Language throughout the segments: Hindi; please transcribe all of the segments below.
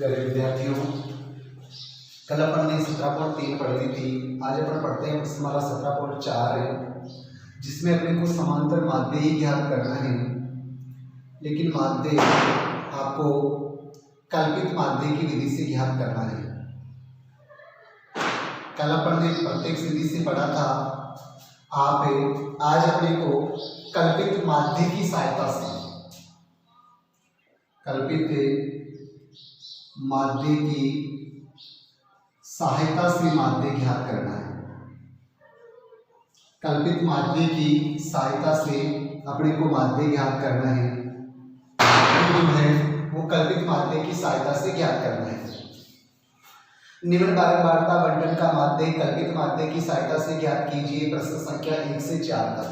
प्यारे विद्यार्थियों, कल अपन ने 17.3 पढ़ी थी। आज अपन पढ़ते हैं हमारा 17.4 है, जिसमें अपने को समांतर माध्य ही ज्ञात करना है। लेकिन माध्य आपको कल्पित माध्य की विधि से ज्ञात करना है। कल अपन ने प्रत्येक विधि से पढ़ा था। आज अपने को कल्पित माध्य की सहायता से माध्य की सहायता से माध्य ज्ञात करना है। कल्पित माध्य की सहायता से अपने को माध्य ज्ञात करना है। वो कल्पित माध्य की सहायता से ज्ञात करना है। निम्न बारंबारता बंटन का माध्य कल्पित माध्य की सहायता से ज्ञात कीजिए। प्रश्न संख्या 1 से 4 तक।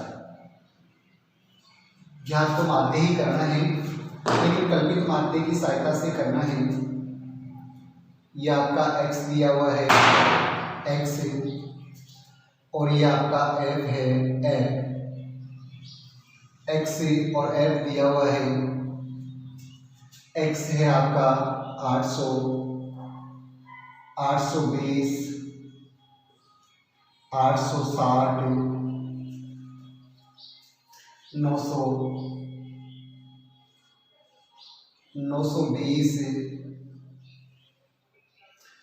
ज्ञात तो माध्य ही करना है, लेकिन कल्पित माध्य की सहायता से करना है। यह आपका x दिया हुआ है, x और यह आपका f है, x और f दिया हुआ है। x है आपका 800, 820, 860, 900, 920,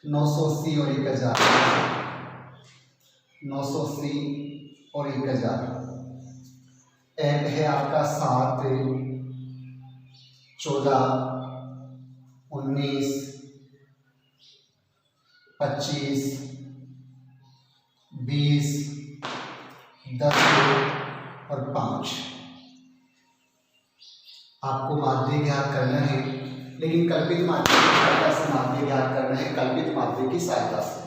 980 और 1000, 980 और 1000। एफ है आपका 7, 14, 19, 25, 20, 10 और 5। आपको माध्य ज्ञात करना है, लेकिन कल्पित माध्य की सहायता से माध्य ज्ञात करना है। कल्पित माध्य की सहायता से।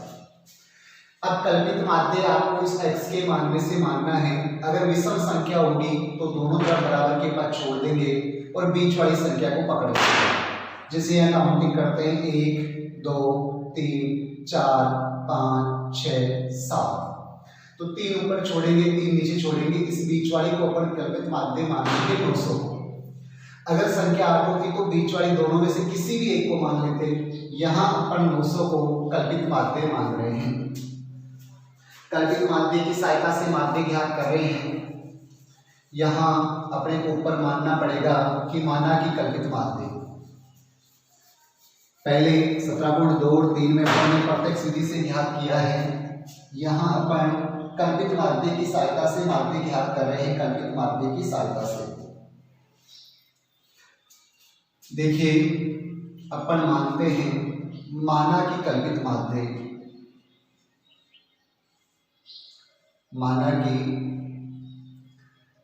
अब कल्पित माध्य आपको इस x के मानने से मानना है। अगर विषम संख्या होगी तो दोनों तरफ बराबर के पद छोड़ देंगे और बीच वाली संख्या को पकड़ लेंगे। जैसे यहाँ काउंटिंग करते हैं 1, 2, 3, 4, 5, 6, 7। तो 3 ऊपर छोड़ेंगे, 3 नीचे छोड़ेंगे। इस बीच वाली को अपन कल्पित माध्य मानेंगे 900 को। अगर संख्या 8 होती तो बीच वाली दोनों में से किसी भी एक को मान लेते। यहाँ अपन 900 को कल्पित माध्य मान रहे हैं। कल्पित माध्य की सहायता से माध्य ज्ञात कर रहे हैं। यहाँ अपने को ऊपर मानना पड़ेगा कि माना कि कल्पित माध्य। पहले 17.2 और 3 में अपन ने प्रत्यक्ष विधि से ज्ञात किया है। यहाँ अपन कल्पित माध्य की सहायता से माध्य ज्ञात कर रहे हैं। कल्पित माध्य की सहायता से देखिए, अपन मानते हैं माना कि कल्पित माध्य, माना कि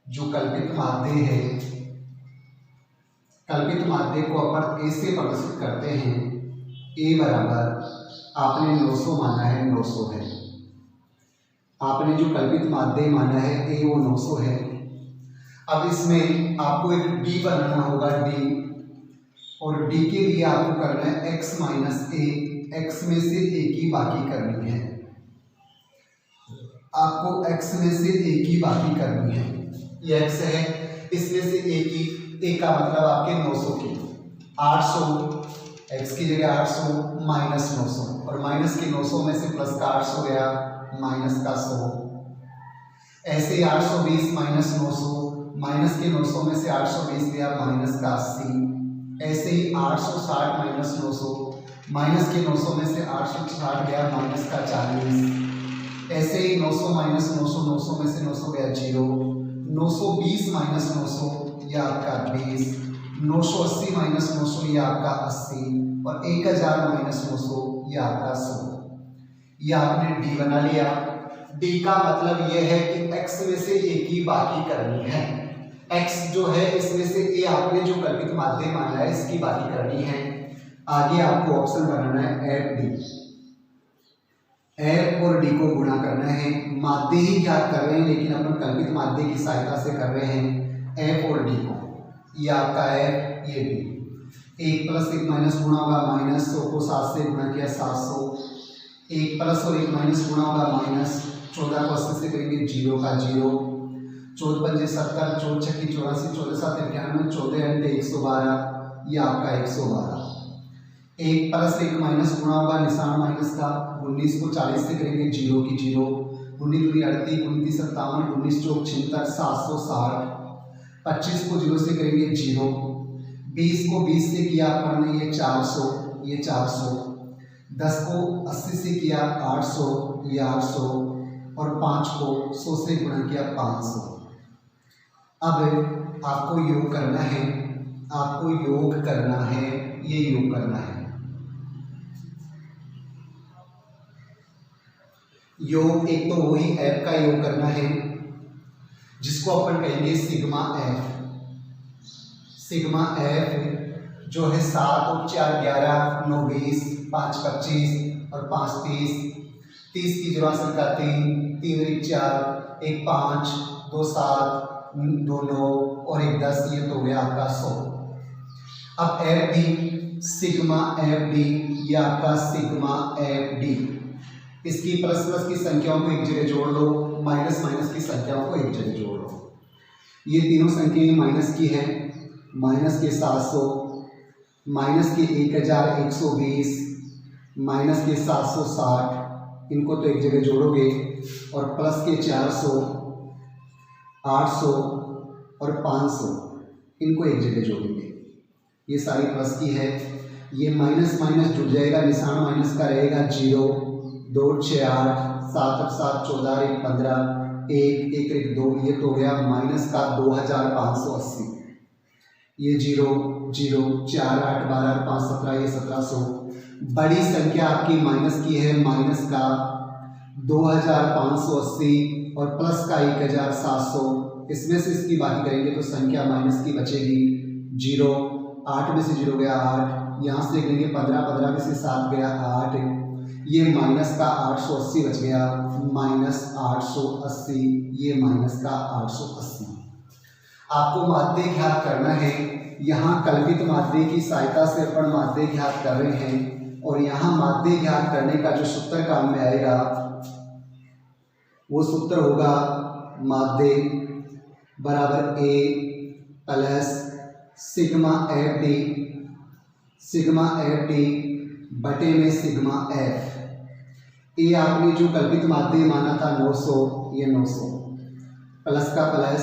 जो कल्पित माध्य है, कल्पित माध्य को अपन ए से प्रदर्शित करते हैं। ए बराबर आपने 900 माना है, 900 है। आपने जो कल्पित माध्य माना है ए वो 900 है। अब इसमें आपको एक डी बनाना होगा, डी, और d के लिए आपको करना है x माइनस ए। x में से a की बाकी करनी है। आपको x में से a की बाकी करनी है। ये x है, इसमें से a का मतलब आपके 900 की 800, x की जगह 800 माइनस 900, और माइनस के 900 में से प्लस का 800 गया, माइनस का 100। ऐसे ही 820 माइनस 900, माइनस के 900 में से 820 गया, माइनस का 80। ऐसे ही 860 माइनस 900, माइनस के 900 में से 860 गया, माइनस का 40। ऐसे ही 900 माइनस 900, 900 में से 900 गया 0। 920 माइनस 900 यह आपका 20। 980 माइनस 900 यह आपका 80, और 1000 माइनस 900 यह आपका 100। यह आपने डी बना लिया। डी का मतलब यह है कि x में से a की बाकी करनी है। x जो है इसमें से a आपने जो कल्पित माध्य माना है इसकी बाकी करनी है। आगे आपको ऑप्शन बनाना है f d। f और d को गुणा करना है। माध्य ही ज्ञात कर रहे हैं, लेकिन अपन कल्पित माध्य की सहायता से कर रहे हैं f और d को। ये आपका f, ये d। 1 प्लस 1 माइनस गुणा होगा माइनस 100 को 7 से गुणा किया 700। 1 प्लस और 1 माइनस गुणा होगा माइनस 14 को 80 से करेंगे 0 का 0। 14 पंजे 70, 14 छक्की 84, 14 7 91, 14 अंडे 112। ये आपका 112। एक प्लस एक माइनस गुणा होगा निशान माइनस का। 19 को 40 से करेंगे 0 की 0, 19 दूनी 38, 29 57, 19 चौक 76, 760। 25 को 0 से करेंगे 0, 20 को 20 से किया अपन ने ये 400, ये 400, 10 को 80 से किया 800, ये 800, और 5 को 100 से गुणा किया 500। अब आपको योग करना है, आपको योग करना है, ये योग करना है। योग एक तो वही एफ का योग करना है जिसको अपन कहेंगे सिग्मा एफ। सिग्मा एफ जो है 7 और 4 11, 9 20, 5 25 और 5 30, 30 की जगह संख्या 3, 3 1 4, 1 5, 2 7, 2 9 और 1 10, ये तो हो गया आपका 100। अब F D, sigma F D, ये आपका सिग्मा एफ डी। इसकी प्लस प्लस की संख्याओं को एक जगह जोड़ लो, माइनस माइनस की संख्याओं को एक जगह जोड़ लो। ये तीनों संख्याएं माइनस की है, माइनस के 700, माइनस के 1120, माइनस के 760, इनको तो एक जगह जोड़ोगे, और प्लस के 400, 800 और 500, इनको एक जगह जोड़ेंगे। ये सारी प्लस की है। ये माइनस माइनस जुड़ जाएगा, निशान माइनस का रहेगा 0, 2 6 8, 7 8 7 14 1 15, 1 1 1 2, ये तो हो गया माइनस का 2580। ये 0 0 4 8 12 5 17, ये 1700। बड़ी संख्या आपकी माइनस की है, माइनस का 2580 और प्लस का 1700। इसमें से इसकी बात करेंगे तो संख्या माइनस की बचेगी 0, 8 में से 0 गया 8, यहाँ से लेंगे 15, 15 में से 7 गया 8, ये माइनस का 880 बच गया, माइनस 880, ये माइनस का 880। आपको माध्य ज्ञात करना है। यहाँ कल्पित माध्य की सहायता से अपन माध्य ज्ञात कर रहे हैं, और यहाँ माध्य ज्ञात करने का जो सूत्र काम में आएगा वो सूत्र होगा माध्य बराबर A plus sigma F D, sigma F D बटे में सिग्मा एफ। ये आपने जो कल्पित माध्य माना था 900, ये 900 प्लस का plus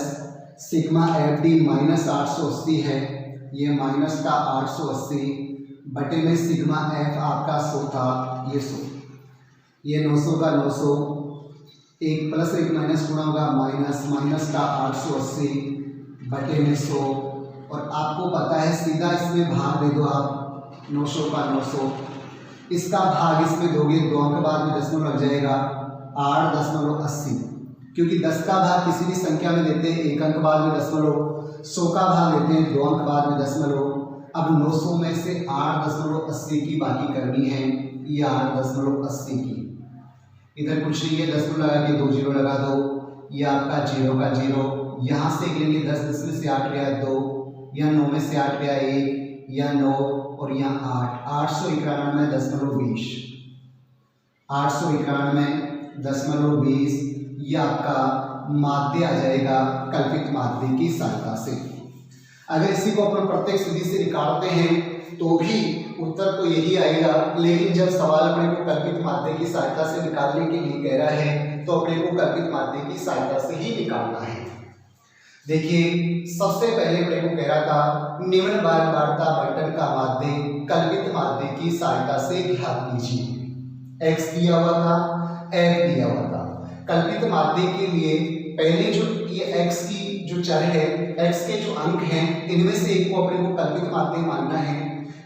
sigma F D minus 880 है, ये माइनस का 880 बटे में सिग्मा एफ आपका 100 था, ये 100, ये 900 का 900, एक प्लस एक माइनस गुणा होगा माइनस, माइनस का 880 बटे में 100, और आपको पता है सीधा इसमें भाग दे दो आप, 900 का 900, इसका भाग इसमें दोगे 2 अंक बाद में दशमलव लग जाएगा 8.80, क्योंकि 10 का भाग किसी भी संख्या में देते हैं 1 अंक बाद में दशमलव, 100 का भाग देते हैं 2 अंक बाद में दशमलव। अब 900 में से 8.80 की बाकी करनी है, ये 8.80 की, इधर कुछ नहीं है, दशमलव लगा के 2 जीरो लगा दो, ये आपका 0 का 0, यहाँ से लेंगे 10 में से 8 गया 2, या 9 में से 8 गया 1, या 9 और यहाँ 8, 891.20, 891.20, ये आपका माध्य आ जाएगा कल्पित माध्य की सहायता से। अगर इसी को अपन प्रत्यक्ष विधि से निकालते हैं तो भी उत्तर तो यही आएगा, लेकिन जब सवाल अपने को कल्पित माध्य की सहायता से निकालने के लिए कह रहा है तो अपने को कल्पित माध्य की सहायता से ही निकालना है। देखिए सबसे पहले अपने को कह रहा था निम्न बारंबारता बंटन का माध्य कल्पित माध्य की सहायता से ज्ञात कीजिए। x दिया हुआ था, f दिया हुआ था। कल्पित माध्य के लिए पहले जो ये x की जो चर है, x के जो अंक हैं, इनमें से एक को अपने को कल्पित माध्य मानना है।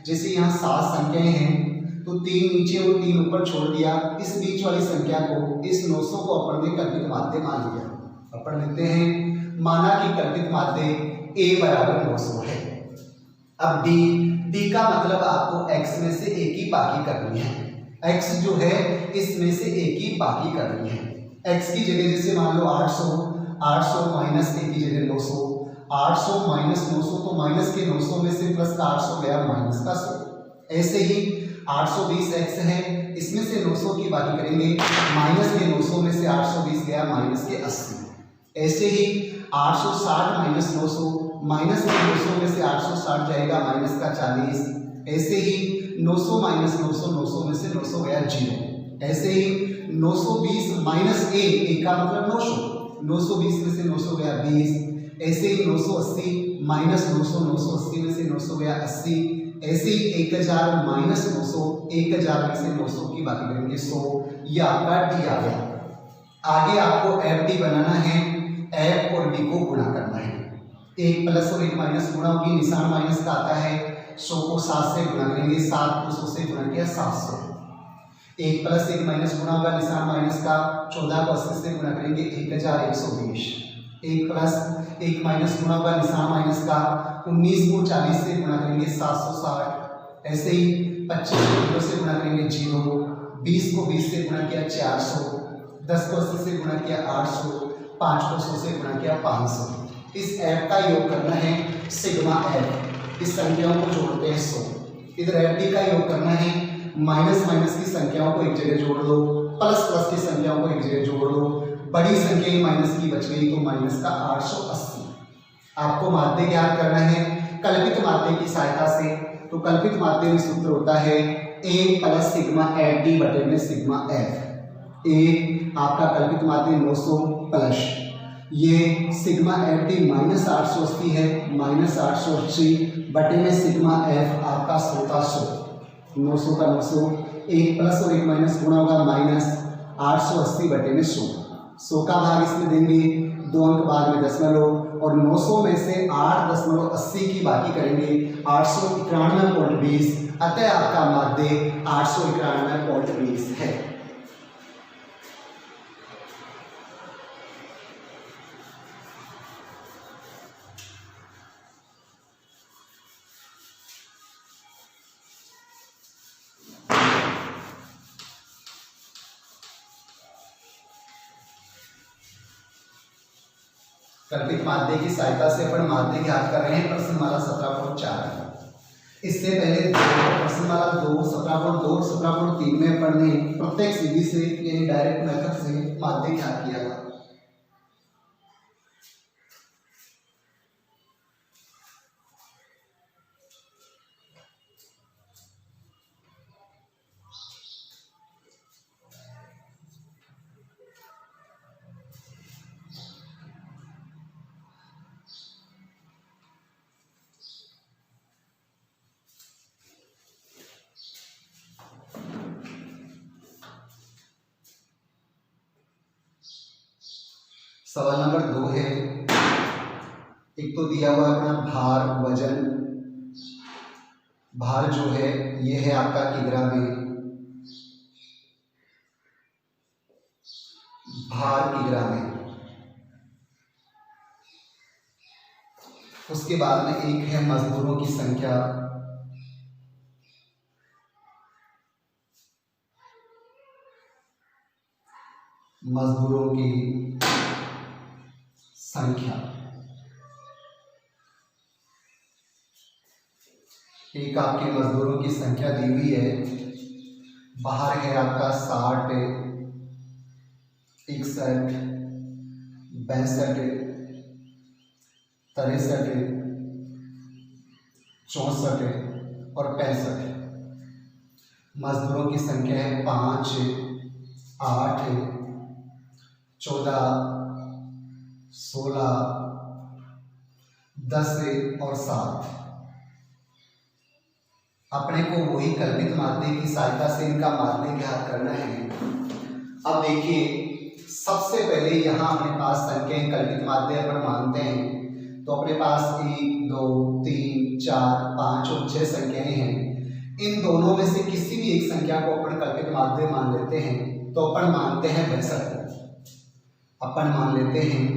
जैसे यहाँ 7 संख्याएं हैं तो 3 नीचे और 3 ऊपर छोड़ दिया, इस बीच वाली संख्या को, इस 900 को अपन ने कल्पित माध्य मान लिया। अपन लिखते हैं माना कि कल्पित माध्य a बराबर 900 है। अब d का मतलब आपको x में से a की बाकी करनी है। x जो है इसमें से a की बाकी करनी है। x की जगह जैसे मान लो 800 माइनस a की जगह 900, 800 माइनस 900 तो माइनस के 900 में से प्लस का 800 गया माइनस का 100। ऐसे ही 820x है, इसमें से 900 की बाकी करेंगे, माइनस के 900 में से 820 गया माइनस के 80। ऐसे ही 860 माइनस 900, माइनस के 900 में से 860 जाएगा माइनस का 40। ऐसे ही 900 माइनस 900, 900 में से 900 गया 0। ऐसे ही 920 माइनस ए का मतलब 900, 920 में से 900 गया 20। ऐसे ही 980 माइनस 900, 980 में से 900 गया 80। ऐसे ही 1000 माइनस 900, 1000 में से 900 की बाकी करेंगे 100। ये आपका डी आ गया। आगे आपको एफ डी बनाना है, एफ और डी को गुणा करना है। एक प्लस और एक माइनस गुणा होगी, निशान माइनस का आता है। 100 को 7 से गुणा करेंगे, 7 को 100 से गुणा किया 700। एक प्लस एक माइनस गुणा होगा, निशान माइनस का। 14 को 80 से गुणा करेंगे 1120। एक प्लस एक माइनस गुणा होगा, निशान माइनस का। 19 को 40 से गुणा करेंगे 760। ऐसे ही 25 को 0 से गुणा करेंगे 0। 20 को 20 से गुणा किया 400। 10 को 80 से गुणा किया 800। 5 को 100 से गुणा किया 500। इस एफ का योग करना है सिग्मा एफ। इस संख्याओं को जोड़ते हैं 100। इधर एफ डी का योग करना है, माइनस माइनस की संख्याओं को एक जगह जोड़ दो, प्लस प्लस की संख्याओं को एक जगह जोड़ दो। बड़ी संख्या ही माइनस की बच गई तो माइनस का 880। आपको माध्य ज्ञात करना है कल्पित माध्य की सहायता से। तो कल्पित माध्य में सूत्र होता है ए प्लस सिग्मा एफ डी बटे में सिग्मा एफ। ए आपका कल्पित माध्य 900 प्लस ये सिग्मा एफ डी माइनस 880 है, माइनस 880 बटे में सिग्मा एफ आपका 100 900 का 900। एक प्लस और एक माइनस गुणा होगा, माइनस 880 बटे में 100 का भाग इसमें देंगे, 2 अंक बाद में दशमलव, और 900 में से 8.80 की बाकी करेंगे 891.20। अतः आपका माध्य 891.20 है। कल्पित माध्य की सहायता से अपन माध्य ज्ञात कर रहे हैं। प्रश्नमाला 17.4। इससे पहले प्रश्नमाला 2, 17.2 और 17.3 में अपन ने प्रत्यक्ष विधि से यानी डायरेक्ट मेथड से माध्य ज्ञात किया था। सवाल नंबर 2 है। एक तो दिया हुआ अपना भार वजन। भार जो है ये है आपका किग्रा में, भार किग्रा में। उसके बाद में एक है मजदूरों की संख्या, मजदूरों की संख्या। एक आपके मजदूरों की संख्या दी हुई है। बाहर है आपका 60, 61, 62, 63, 64 और 65। मजदूरों की संख्या है 5, 8, 14, 16, 10 और 7। अपने को वही कल्पित माध्य की सहायता से इनका माध्य ज्ञात करना है। अब देखिए, सबसे पहले यहाँ अपने पास संख्याएं कल्पित माध्य अपन मानते हैं, तो अपने पास 1, 2, 3, 4, 5 और 6 संख्याएं हैं। इन दोनों में से किसी भी एक संख्या को अपन कल्पित माध्य मान लेते हैं, तो अपन मानते हैं 62। अपन मान लेते हैं,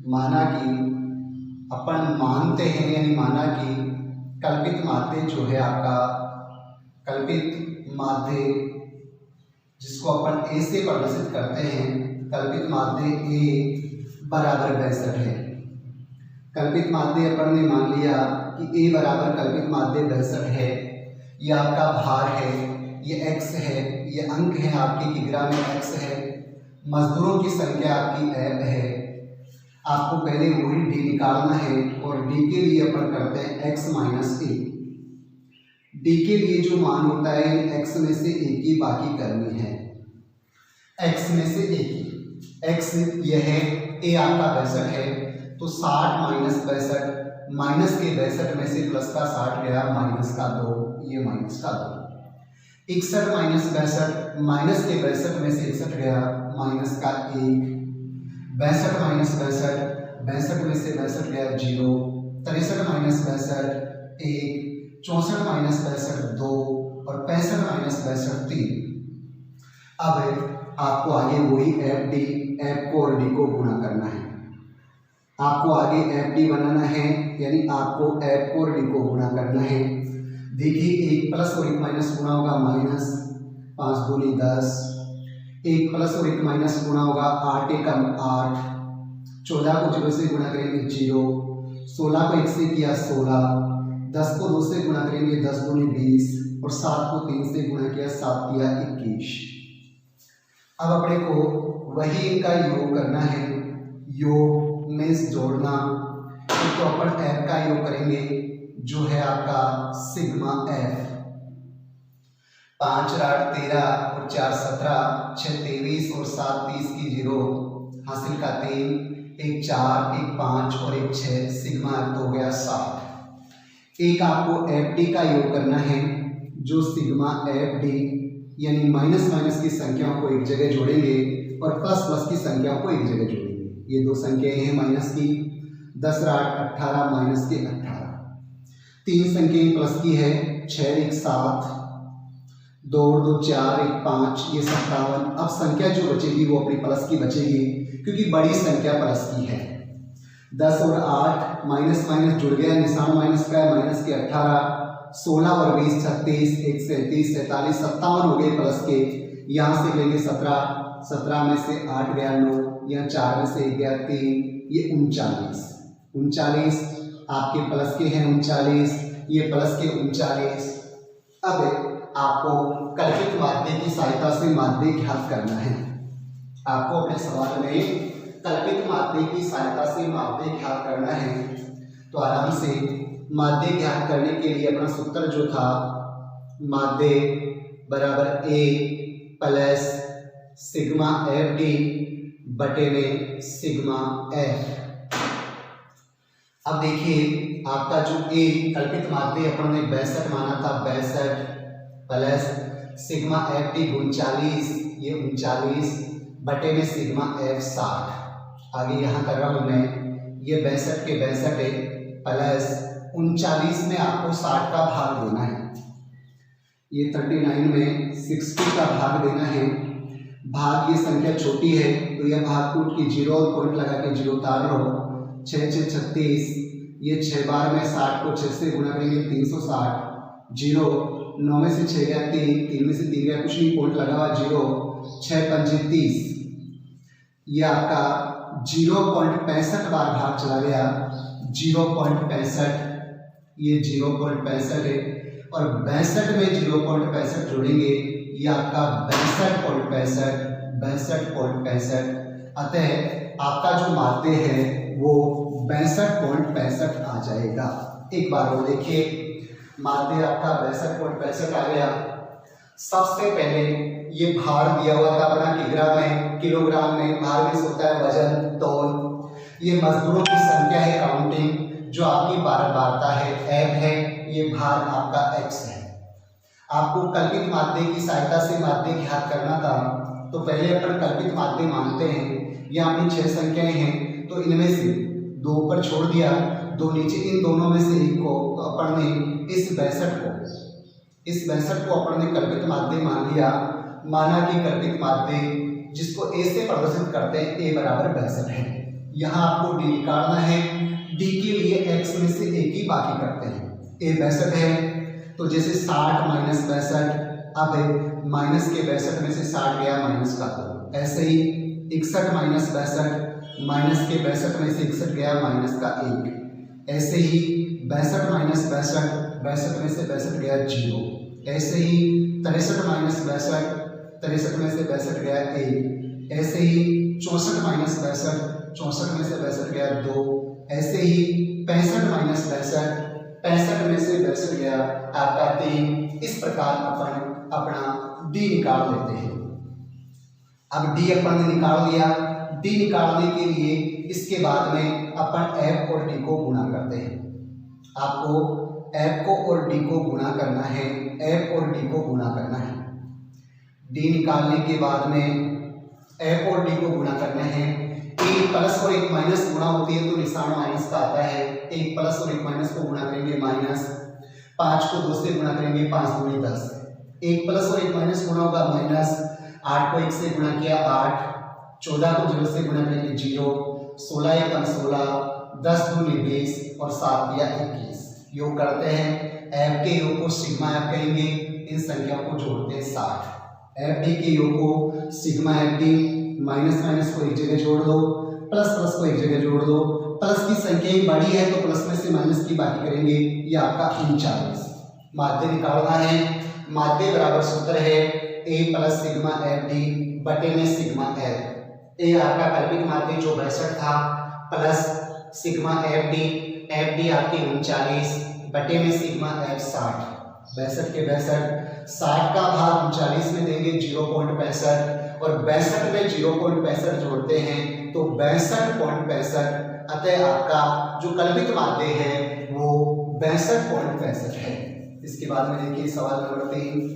माना कि अपन मानते हैं यानी माना कि कल्पित माध्य जो है आपका कल्पित माध्य जिसको अपन ए से प्रदर्शित करते हैं, कल्पित माध्य ए बराबर 62 है। कल्पित माध्य अपन ने मान लिया कि ए बराबर कल्पित माध्य 62 है। ये आपका भार है, ये एक्स है, ये अंक है आपके किग्रा में एक्स है, मजदूरों की संख्या आपकी एफ है। आपको पहले वही डी निकालना है और डी के लिए अपन करते हैं एक्स माइनस ए। डी के लिए जो मान होता है x में से a की बाकी करनी है, x में से a की, x ये है, a आपका 62 है, तो 60 माइनस 62, माइनस के 62 में से प्लस का 60 गया, माइनस का 2, ये माइनस का 2, 61 माइनस 62, माइनस के 62 में से 61 गया, माइनस का 1, 62 माइनस 62, 62 में से 62 गया 0, 63 माइनस 62 1, 64 माइनस 62 2 और 65 माइनस 62 3। अब आपको आगे वही एफ को और डी को गुणा करना है, आपको आगे एफ डी बनाना है, यानी आपको एफ को और डी को गुणा करना है। देखिए 1 प्लस और 1 माइनस गुणा होगा माइनस, 5 दूनी 10, 1 प्लस और 1 माइनस गुणा होगा 8 एकम 8, 14 को 0 से गुणा करेंगे 0, 16 को 1 से किया 16, 10 को 2 से गुणा करेंगे 10 दूनी 20 और 7 को 3 से गुणा किया 7 दिया 21। अब अपने को वही इनका योग करना है, योग में जोड़ना, तो अपन एफ का योग करेंगे जो है आपका सिग्मा एफ, 5 8 13 और 4 17, 6 23 और 7 30 की 0, हासिल का 3, 1 4 1 5 और 1 6, सिग्मा एफ तो हो गया 7। एक आपको एफ डी का योग करना है जो सिग्मा एफ डी, यानी माइनस माइनस की संख्याओं को एक जगह जोड़ेंगे और प्लस प्लस की संख्याओं को एक जगह जोड़ेंगे। ये दो संख्याएं हैं माइनस की, 10 8 18 माइनस के 18, 3 संख्याएं प्लस की है, 6 1 7, 2 2 4 1 5, ये 57। अब संख्या जो बचेगी वो अपनी प्लस की बचेगी क्योंकि बड़ी संख्या प्लस की है। 10 और 8 माइनस माइनस जुड़ गया, निशान माइनस का है, माइनस के 18, 16 और 20 36, 1 37 47 57 हो गए प्लस के, यहाँ से लेंगे 17, 17 में से 8 गया 9, यहाँ 4 में से 1 गया 3, ये 39, 39 आपके प्लस के हैं 39, ये प्लस के 39। अब आपको कल्पित माध्य की सहायता से माध्य ज्ञात करना है, आपको अपने सवाल में कल्पित माध्य की सहायता से माध्य ज्ञात करना है। तो आराम से माध्य ज्ञात करने के लिए अपना सूत्र जो था, माध्य बराबर A plus sigma F D बटे में सिग्मा एफ। अब देखिए आपका जो ए कल्पित माध्य अपन ने 62 माना था, 62 प्लस सिग्मा एफ डी 39, ये 39 बटे में सिग्मा एफ 60। आगे यहाँ कर रहा हूँ मैं, ये 62 के 62 है प्लस 39 में आपको 60 का भाग देना है, ये 39 में 60 का भाग देना है। भाग ये संख्या छोटी है तो यह भाग कूट की 0 और पॉइंट लगा के 0 उतार लो, 6 6 36, ये 6 बार में 60 को 6 से गुणा करेंगे 360, 0 9 में से 6 गया 3, 3 में से 3 गया कुछ नहीं, पॉइंट लगा हुआ 0, 6 5 30, ये आपका 0.65 बार भाग चला गया, 0.65, ये 0.65 है और 62 में 0.65 जोड़ेंगे, ये आपका 62.65, अतः आपका जो माध्य है वो 62.65 आ जाएगा। एक बार वो देखिए, माध्य आपका 62.65 आ गया। सबसे पहले ये भार दिया हुआ था अपना किलोग्राम में, भार में होता है वजन, तौल। ये मजदूरों की संख्या है काउंटिंग, जो आपकी बारता है एफ है, ये भार आपका एक्स है। आपको कल्पित माध्य की सहायता से माध्य ज्ञात करना था, तो पहले अपन कल्पित माध्य मानते हैं। यहाँ अपनी 6 संख्याएं हैं तो इनमें से 2 ऊपर छोड़ दिया, 2 नीचे, इन दोनों में से एक को, तो अपन ने इस 62 को अपन ने कल्पित माध्य मान लिया। माना कि कल्पित माध्य जिसको ए से प्रदर्शित करते हैं, ए बराबर 62 है। यहाँ आपको डी निकालना है, डी के लिए एक्स में से एक ही बाकी करते हैं, ए 62 है तो जैसे 60 माइनस 62, अब माइनस के 62 में से 60 गया, माइनस का 2, ऐसे ही 61 माइनस 62, माइनस के 62 में से 61 गया, माइनस का 1, ऐसे ही 62 माइनस 62, 62 में से 62 गया 0, ऐसे ही 63 माइनस 62, 63 में से 62 गया 1, ऐसे ही 64 माइनस 62, 64 में से 62 गया 2, ऐसे ही 65 माइनस 62, 65 में से 62 गया आपका 3। इस प्रकार अपन अपना डी निकाल लेते हैं। अब डी अपन ने निकाल लिया। डी निकालने के लिए इसके बाद में अपन एफ और डी को गुणा करते हैं। आपको एफ को और डी को गुणा करना है, एफ और डी को गुणा करना है। डी निकालने के बाद में एफ और डी को गुणा करना है। एक प्लस और एक माइनस गुणा होती है तो निशान माइनस का आता है। एक प्लस और एक माइनस को गुणा करेंगे माइनस, 5 को 2 से गुणा करेंगे 5 दूनी 10। एक प्लस और एक माइनस गुणा होगा माइनस, 8 को 1 से गुणा किया 8, 14 को 0 से गुणा करेंगे 0, 16 एकम 16, 10 दूनी 20 और 7 दिया 21। योग करते हैं, एफ के योग को सिग्मा एफ कहेंगे, इन संख्याओं को जोड़ते हैं 60। एफ डी के योग को sigma F D, minus minus को एक जगह जोड़ दो, प्लस प्लस को एक जगह जोड़ दो। प्लस की संख्या बड़ी है तो प्लस में से माइनस की बाकी करेंगे, ये आपका 39। माध्य निकालना है। माध्य बराबर सूत्र है ए प्लस सिग्मा एफ डी बटे में सिग्मा एफ। ए आपका कल्पित माध्य जो 62 था प्लस सिग्मा एफ डी आपकी 39 बटे में सिग्मा एफ 60। 62 के 62, 60 का भाग 39 में देंगे 0.65 और 62 में 0.65 जोड़ते हैं तो 62.65। अतः आपका जो कल्पित माध्य है वो 62.65 है। इसके बाद में देखिए सवाल नंबर 3।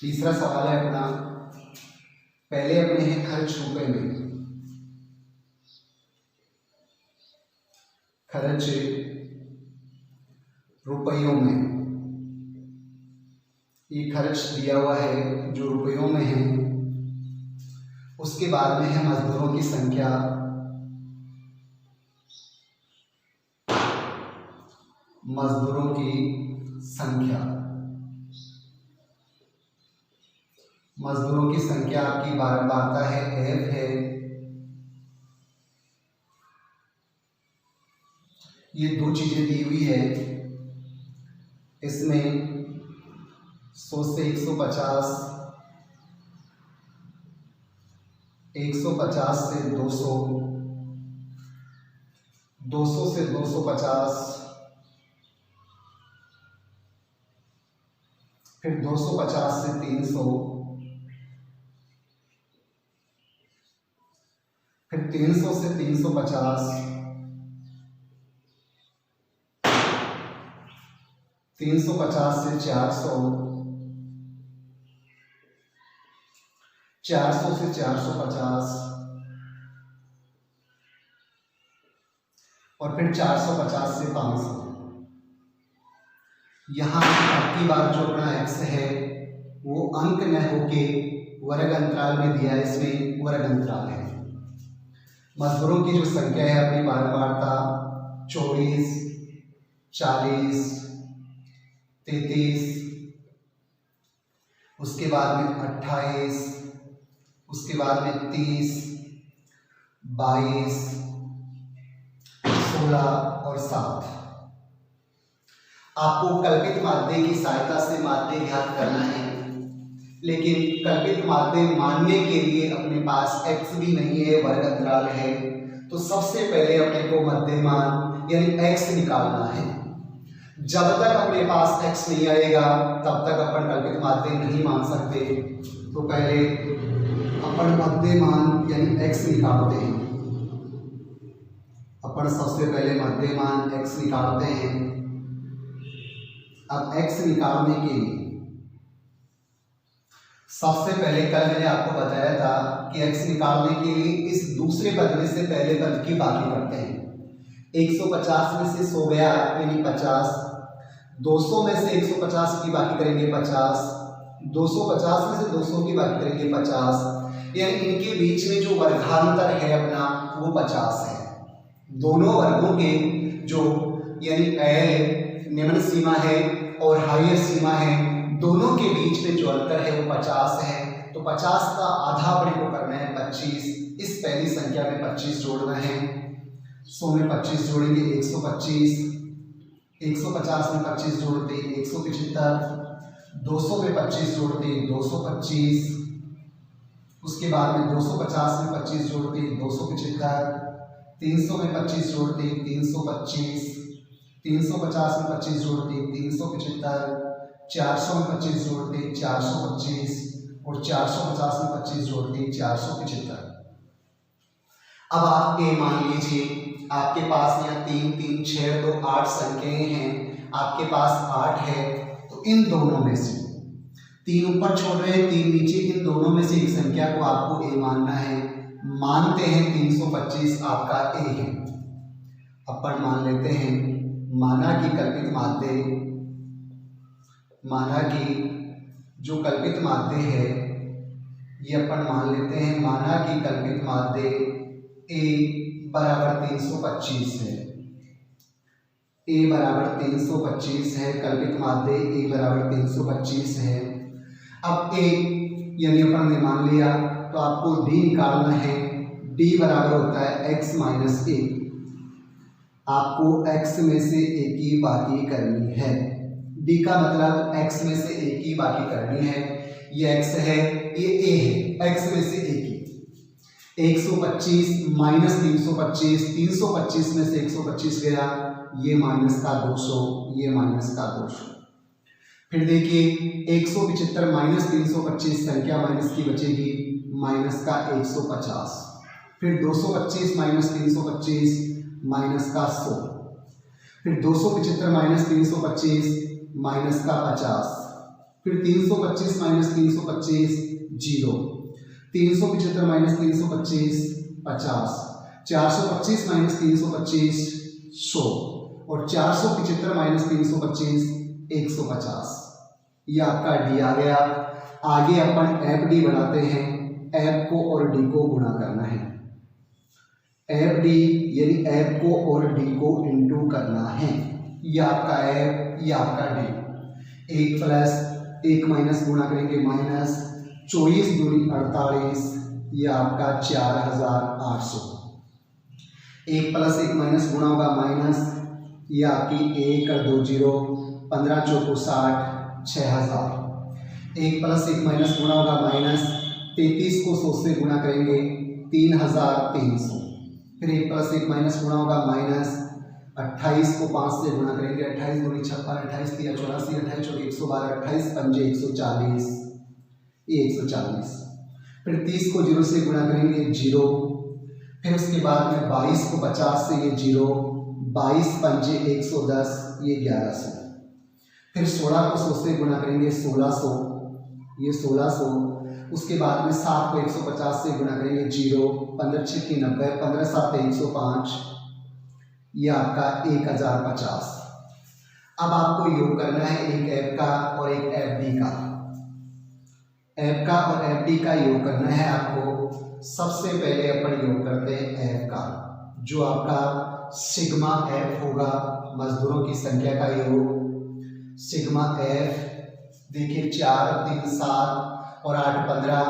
तीसरा सवाल है अपना, पहले अपने हैं खर्च रुपए में। खर्च रुपयों में, ये खर्च दिया हुआ है जो रुपयों में है। उसके बाद में है मजदूरों की संख्या। मजदूरों की संख्या, मजदूरों की संख्या आपकी बारंबारता है एफ है। ये दो चीजें दी हुई है, इसमें 100 से 150, 150 से 200, 200 से 250, फिर 250 से 300, फिर 300 से 350, 350 से 400, 400 से 450 और फिर 450 से 500। यहाँ अब की बार जो अपना x है वो अंक न होके वर्ग अंतराल में दिया है, इसमें वर्ग अंतराल है। मजदूरों की जो संख्या है अपनी बारंबारता 24, 40, 33, उसके बाद में 28, उसके बाद में 30, 22, 16 और 7। आपको कल्पित माध्य की सहायता से माध्य ज्ञात करना है, लेकिन कल्पित माध्य मानने के लिए अपने पास x भी नहीं है, वर्ग अंतराल है। तो सबसे पहले अपने को मध्यमान यानी x निकालना है। जब तक अपने पास x नहीं आएगा तब तक अपन कल्पित माध्य नहीं मान सकते। तो पहले अपन मध्यमान यानी x निकालते हैं। अपन सबसे पहले मध्यमान x निकालते हैं। अब x निकालने के लिए सबसे पहले कल मैंने आपको बताया था कि x निकालने के लिए इस दूसरे पद में से पहले पद की बाकी करते हैं। 150 में से 100 गया यानी 50, 200 में से 150 की बाकी करेंगे 50, 250 में से 200 की बाकी करेंगे 50, यानी इनके बीच में जो वर्गांतर है अपना वो 50 है। दोनों वर्गों के जो यानी L निम्न सीमा है और हाईएस्ट सीमा है, दोनों के बीच में जो अंतर है वो 50 है। तो 50 का आधा अपने को करना है 25। इस पहली संख्या में 25 जोड़ना है। 100 में 25 जोड़ेंगे 125, 150 में 25 जोड़ते 175, 200 में 25 जोड़ते 225, उसके बाद में 250 में 25 जोड़ते 275, 300 में 25 जोड़ते 325, 350 में 25 जोड़ते 375, 400 में 25 जोड़ते 425 और 450 में 25 जोड़ते 475। अब आप ये मान लीजिए आपके पास यहाँ 3 3 6 2 8 संख्याएं हैं, आपके पास 8 है, तो इन दोनों में से 3 ऊपर छोड़ रहे हैं 3 नीचे, इन दोनों में से एक संख्या को आपको ए मानना है। मानते हैं 325 आपका ए है। अपन मान लेते हैं माना कि कल्पित माध्य, माना कि जो कल्पित माध्य है ये अपन मान लेते हैं, माना कि कल्पित माध्य ए बराबर 325 है, ए बराबर 325 है, कल्पित माध्य ए बराबर 325 है। अब ए यानी अपन ने मान लिया, तो आपको डी निकालना है। डी बराबर होता है x माइनस ए। आपको x में से a की बाकी करनी है। डी का मतलब x में से a की बाकी करनी है। ये x है, ये a है, x में से a की 125 माइनस 325, 325 में से 125 गया, ये माइनस का 200, ये माइनस का 200। फिर देखिए 175 माइनस 325 संख्या माइनस की बचेगी, माइनस का 150। फिर 225 माइनस 325 माइनस का 100। फिर 275 माइनस 325 माइनस का 50। फिर 325 माइनस 325 0, 375 माइनस 325 50, 425 माइनस 325 100 और 475 माइनस 325 150। ये आपका डी आ गया। आगे अपन एफ डी बनाते हैं। एफ को और डी को गुणा करना है। एफ डी यानी एफ को और डी को इंटू करना है। ये आपका एफ, ये आपका डी। 1 प्लस 1 माइनस गुणा करेंगे माइनस, 24 दूनी 48, ये आपका 4800। 1 प्लस 1 माइनस गुणा होगा माइनस, ये आपकी 1 और 2 0, 15 चौको 60, 6000। 1 प्लस 1 माइनस गुणा होगा माइनस, 33 को 100 से गुणा करेंगे 3300। फिर 1 प्लस 1 माइनस गुणा होगा माइनस, 28 को 5 से गुणा करेंगे, 28 दूनी 56, 28 3 84, 28 चौके 112, 28 पंजे 140, ये 140। फिर 30 को 0 से गुणा करेंगे 0। फिर उसके बाद में 22 को 50 से ये 0, 22 पंजे 110, ये 1100। फिर 16 को 100 से गुणा करेंगे 1600, ये 1600। उसके बाद में 7 को 150 से गुणा करेंगे 0, 15 6 90, 15 7 105, ये आपका 1050। अब आपको योग करना है एक एफ का और एक एफ डी का। एफ का और एफ डी का योग करना है आपको। सबसे पहले अपन योग करते हैं एफ का, जो आपका सिग्मा एफ होगा, मजदूरों की संख्या का योग। सिग्मा एफ देखिए 4 3 7 और 8 15,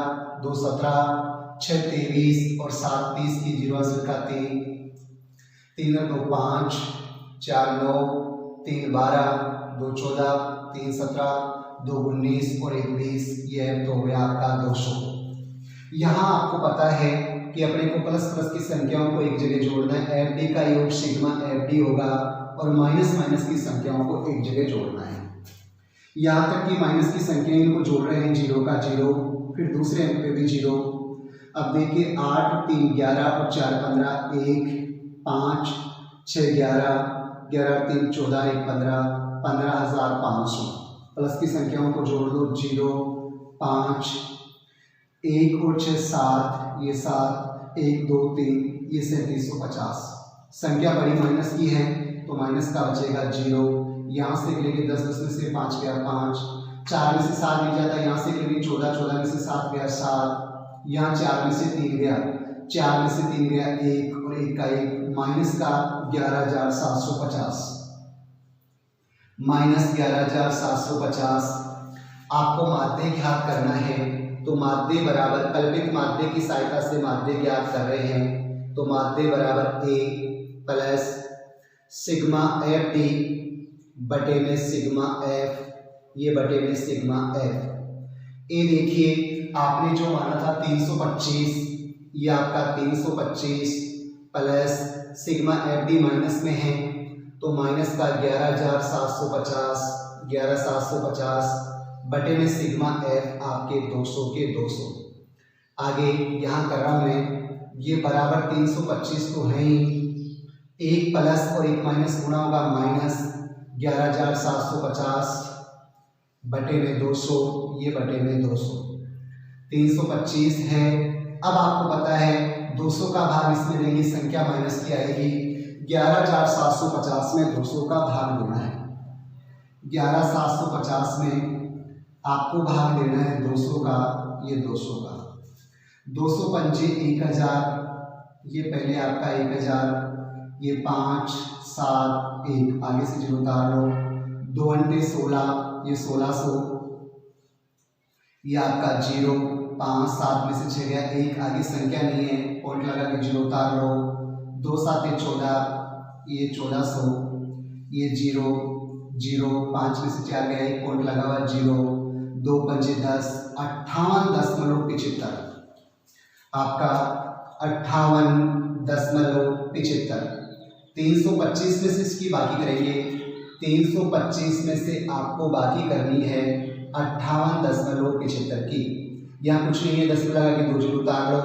2 17, 6 23 और 7 30 की 0 का 3, 3 2 5, 4 9, 3 12, 2 14, 3 17, 2 19 और 1 20, ये तो हो गया आपका 200। यहाँ आपको पता है कि अपने को प्लस प्लस की संख्याओं को एक जगह जोड़ना है। एफ डी का योग सिग्मा एफ डी होगा और माइनस माइनस की संख्याओं को एक जगह जोड़ना है। यहाँ तक कि माइनस की संख्याएं इनको जोड़ रहे हैं, 0 का 0, फिर दूसरे अंक पे भी 0। अब देखिए 8 3 11 और 4 15, 1 5 6 11, 11 3 14, 1 15, 15,500 प्लस की संख्याओं को जोड़ दो 0 5 1 और 6 7, ये 7 1 2 3, ये 3750। संख्या बड़ी माइनस की है तो माइनस का बचेगा 0। यहाँ से लेंगे 10 10 में से 5 गया 5, 4 में से 7 मिल जाता है, यहाँ से लेंगे 14 14 में से 7 गया 7, यहाँ 4 में से 3 गया, 4 में से 3 गया 1 और 1 का 1, माइनस का 11,750, माइनस 11,750। आपको माध्य ज्ञात करना है तो माध्य बराबर कल्पित माध्य की सहायता से माध्य ज्ञात कर रहे हैं तो माध्य बराबर a plus sigma F D बटे में सिग्मा एफ, ये बटे में सिग्मा एफ। ए देखिए आपने जो माना था 325, ये आपका 325 plus sigma F D minus में है तो माइनस का 11,750, 11,750 बटे में सिग्मा एफ आपके 200 के 200। आगे यहाँ कर रहा हूँ मैं, ये बराबर 325 तो है ही, एक प्लस और एक माइनस गुणा होगा माइनस 11,750 बटे में 200, ये बटे में 200, 325 है। अब आपको पता है 200 का भाग इसमें देंगे, संख्या माइनस की आएगी, 11,750 में 200 का भाग देना है, 11,750 में आपको भाग देना है 200 का, ये 200 का, 200 पंचे 1000, ये पहले आपका 1000, ये 5 7 1, आगे से 0 उतार लो, 2 अंटे 16, ये 1600, ये आपका 0 5 7 में से 6 गया 1, आगे संख्या नहीं है, पॉइंट लगा के 0 उतार लो, 2 7 14, ये 1400, ये 0 0 5 में से 4 गया 1, पॉइंट लगा हुआ 0, 2 पंचे 10, 58.75 आपका 58.75। 325 में से इसकी बाकी करेंगे, 325 में से आपको बाकी करनी है 58.75 की। यहाँ कुछ नहीं है, 10 में लगा के 2 जीरो उतार लो,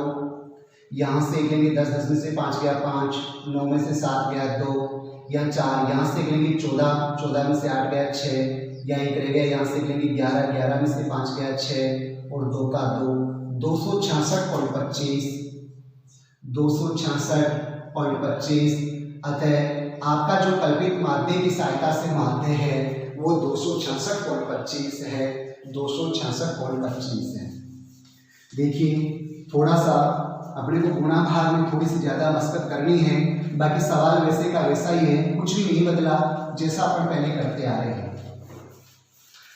यहाँ से लेंगे 10 10 में से 5 गया 5, 9 में से 7 गया 2 या 4, यहाँ से लेंगे 14 14 में से 8 गया 6, यहाँ 1 रह गया, यहाँ से लेंगे 11 11 में से 5 गया 6 और 2 का 2, 266.25, 266.25। अतः आपका जो कल्पित माध्य की सहायता से माध्य है वो 266.25 है, 266.25 है। देखिए थोड़ा सा अपने को गुणा भाग में थोड़ी सी ज़्यादा मशक्कत करनी है, बाकी सवाल वैसे का वैसा ही है, कुछ भी नहीं बदला जैसा अपन पहले करते आ रहे हैं।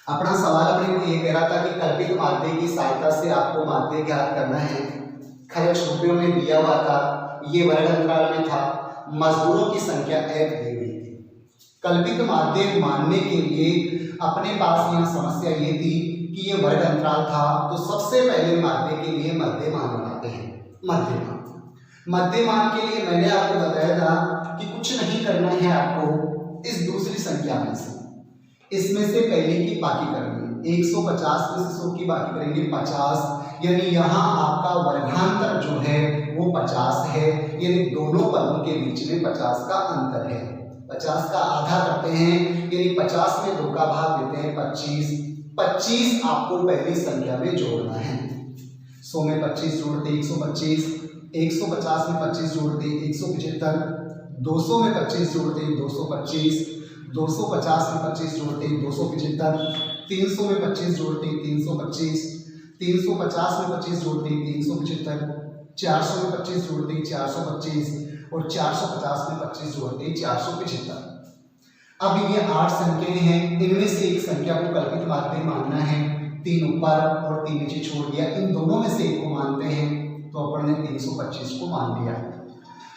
अपना सवाल अपने को ये कह रहा था कि कल्पित माध्य की सहायता से आपको माध्य ज्ञात करना है। खर्च रुपयों में दिया हुआ था, ये वर्ग अंतराल में था, मजदूरों की संख्या एक दी गई थी। कल्पित माध्य मानने के लिए अपने पास यह समस्या ये थी कि ये वर्ग अंतराल था, तो सबसे पहले माध्य के लिए मध्यमान बनाते हैं। मध्यमान के लिए मैंने आपको बताया था कि कुछ नहीं करना है, आपको इस दूसरी संख्या में से इसमें से पहले की बाकी करनी है। 150 में से 100 की बाकी करेंगे 50, यानी यहाँ आपका वर्गांतर जो है वो 50 है, यानी दोनों पदों के बीच में 50 का अंतर है। 50 का आधा करते हैं, यानी 50 में 2 का भाग देते हैं 25। 25 आपको पहली संख्या में जोड़ना है। 100 में 25 जोड़ते 125, 150 में 25 जोड़ते 175, 200 में 25 जोड़ते 225, 250 में 25 जोड़ते 275, 300 में 25 जोड़ते 325, 350 में 25 जोड़ते 375, 400 में 25 जोड़ते 425 और 450 में 25 जोड़ते 475। अब ये 8 संख्याएं हैं, इनमें से एक संख्या को कल्पित माध्य मानना है। 3 ऊपर और 3 नीचे छोड़ दिया, इन दोनों में से एक को मानते हैं, तो अपन ने 325 को मान लिया।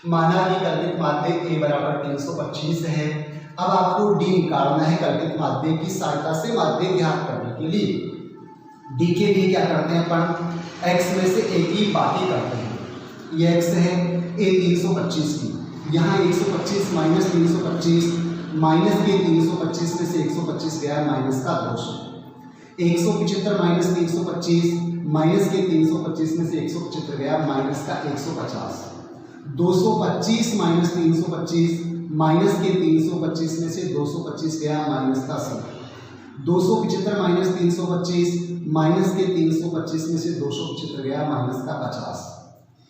माना कि कल्पित माध्य a बराबर 325 है। अब आपको d निकालना है कल्पित माध्य की सहायता से माध्य ज्ञात करने के लिए। d के लिए क्या करते हैं अपन, x में से a की बाकी करते हैं। ये x है, a 325 की, यहाँ 125 माइनस 325, माइनस के 325 में से 125 गया माइनस का 200, 175 माइनस 325, माइनस के 325 में से 175 गया माइनस का 150, 225 माइनस 325, माइनस के 325 में से 225 गया माइनस का 100, 275 माइनस 325, माइनस के 325 में से 275 गया माइनस का 50,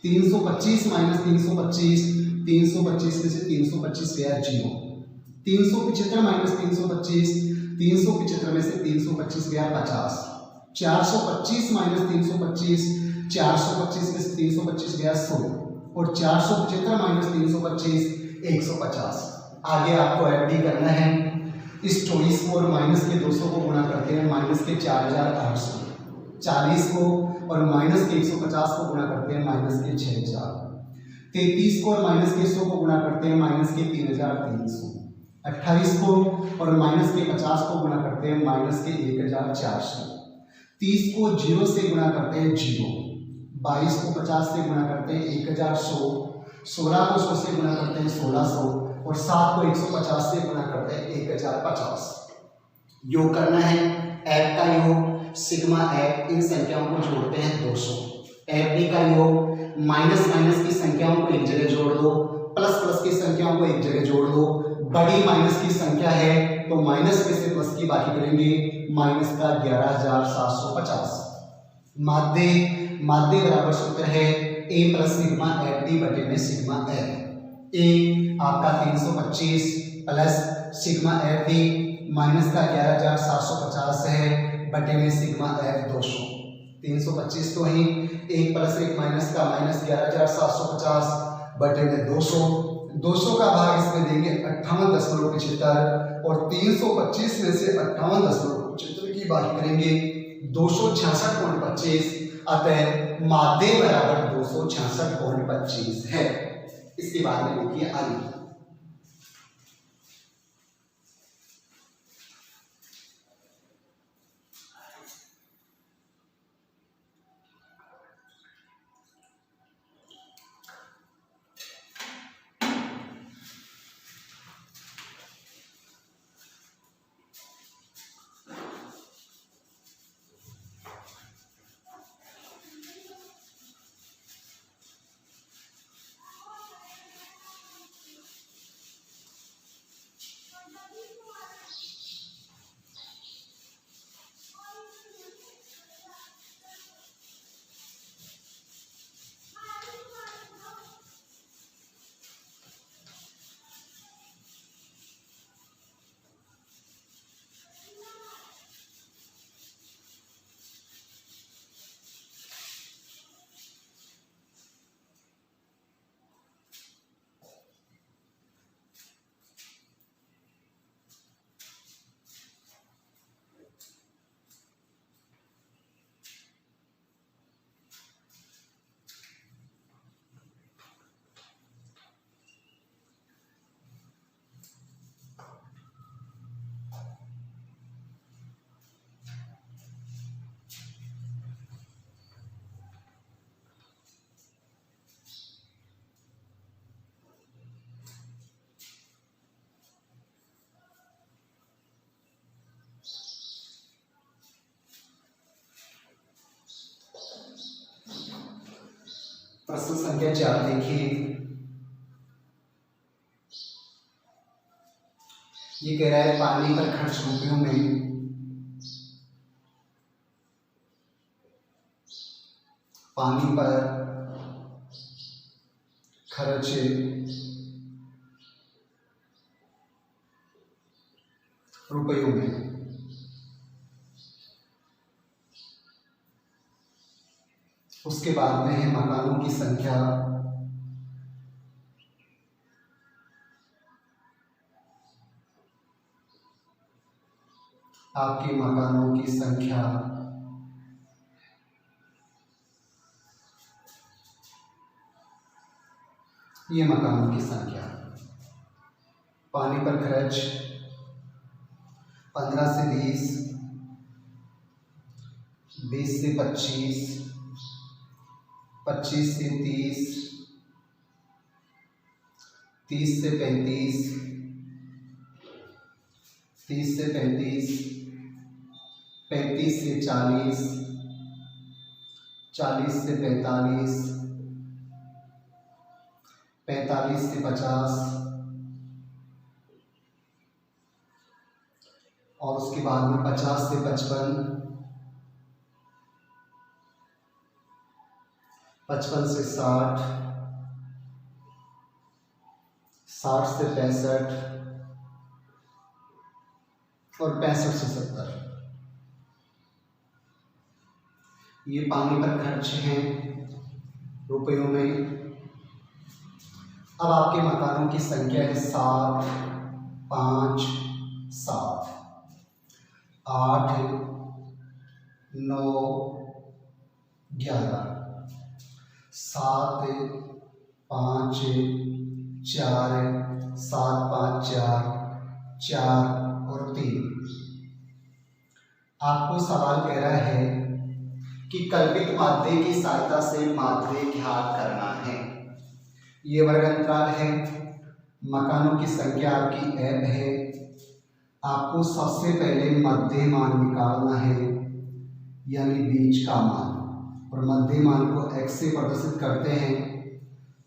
325 माइनस 325, 325 में से 325 गया 0, 375 माइनस 325, 375 में से 325 गया 50, 425 माइनस 325, 425 में से 325 गया 100 और 475 माइनस 325 150। आगे आपको एफडी करना है। इस 24 को और माइनस के 200 को गुणा करते हैं माइनस के 4800, 40 को और माइनस के 150 को गुणा करते हैं माइनस के 6000, 33 को और माइनस के 100 को गुणा करते हैं माइनस के 3300, 28 को और माइनस के 50 को गुणा करते हैं माइनस के 1400, 30 को 0 से गुणा करते हैं 0, 22 को 50 से गुणा करते हैं 1100, 16 को 100 से गुणा करते हैं 1600 और 7 को 150 से गुणा करते हैं 1050। योग करना है। एफ का योग सिग्मा एफ, इन संख्याओं को जोड़ते हैं 200। एफ डी का योग माइनस माइनस की संख्याओं को एक जगह जोड़ दो, प्लस प्लस की संख्याओं को एक जगह जोड़ दो। बड़ी माइनस की संख्या है तो माइनस में से प्लस की बाकी करेंगे, माइनस का 11750। माध्य बराबर सूत्र है ए प्लस सिग्मा एफ डी बटे में सिग्मा एफ। ए आपका 325 plus sigma F D minus का 11750 है बटे में सिग्मा एफ 200। 325 तो ही, एक प्लस एक माइनस का माइनस 11750 बटे में 200। 200 का भाग इसमें देंगे 58.75 और 325 में से 58.75 की बात करेंगे 266.25। अतः माध्य बराबर 266.25 है। इसके बाद में लिखिए आगे। प्रश्न संख्या 4 देखिए। ये कह रहा है पानी पर खर्च रुपयों में पानी पर खर्च रुपयों में उसके बाद में है मकानों की संख्या, आपके मकानों की संख्या ये मकानों की संख्या। पानी पर खर्च 15 से 20, 20 से 25, 25 से 30, 30 से 35, 30 से 35, 35 से 40, 40 से 45, 45 से 50, और उसके बाद में 50 से 55, 55 से 60, 60 से 65 और 65 से 70। ये पानी पर खर्च हैं रुपयों में। अब आपके मकानों की संख्या है 7, 5, 7, 8, 9, 11, 7, 5, 4, 7, 5, 4, 4 और 3। आपको सवाल कह रहा है कि कल्पित माध्य की सहायता से माध्य ज्ञात करना है। ये वर्ग अंतराल है, मकानों की संख्या आपकी एफ है। आपको सबसे पहले मध्य मान निकालना है, यानी बीच का मान, और मध्य मान को x से प्रदर्शित करते हैं।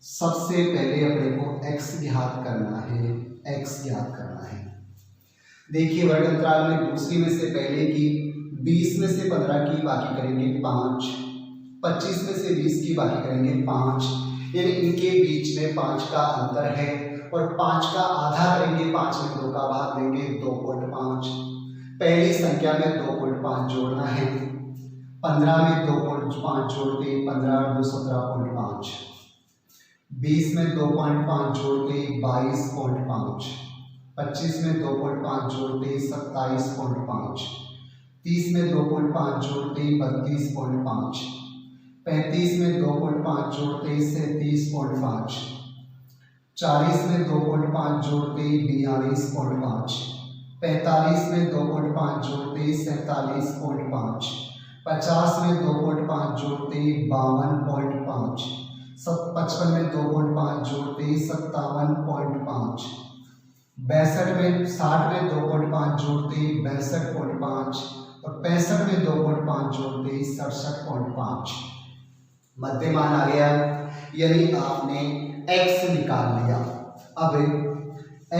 सबसे पहले अपने को x ज्ञात करना है, x ज्ञात करना है। देखिए वर्ग अंतराल में दूसरी में से पहले की 20 में से 15 की बाकी करेंगे 5, 25 में से 20 की बाकी करेंगे 5, यानी इनके बीच में 5 का अंतर है, और 5 का आधा करेंगे, 5 में 2 का भाग देंगे 2.5। पहली संख्या में 2.5 जोड़ना है, 15 में 2.5 जोड़ते 15 2 17.5, 20 में 2.5 जोड़ते 22.5, 25 में 2.5 जोड़ते 27.5, 30 में 2.5 जोड़ते 32.5, 35 में 2.5 जोड़ते 37.5, 40 में 2.5 जोड़ते 42.5, 45 में 2.5 जोड़ते 47.5, 50 में 2.5 जोड़ते 52.5, 55 में 2.5 जोड़ते 57.5, 62 में 60 में 2.5 जोड़ते 62.5 और 65 में 2.5 जोड़ते 67.5। मध्य मान आ गया, यानी आपने x निकाल लिया। अब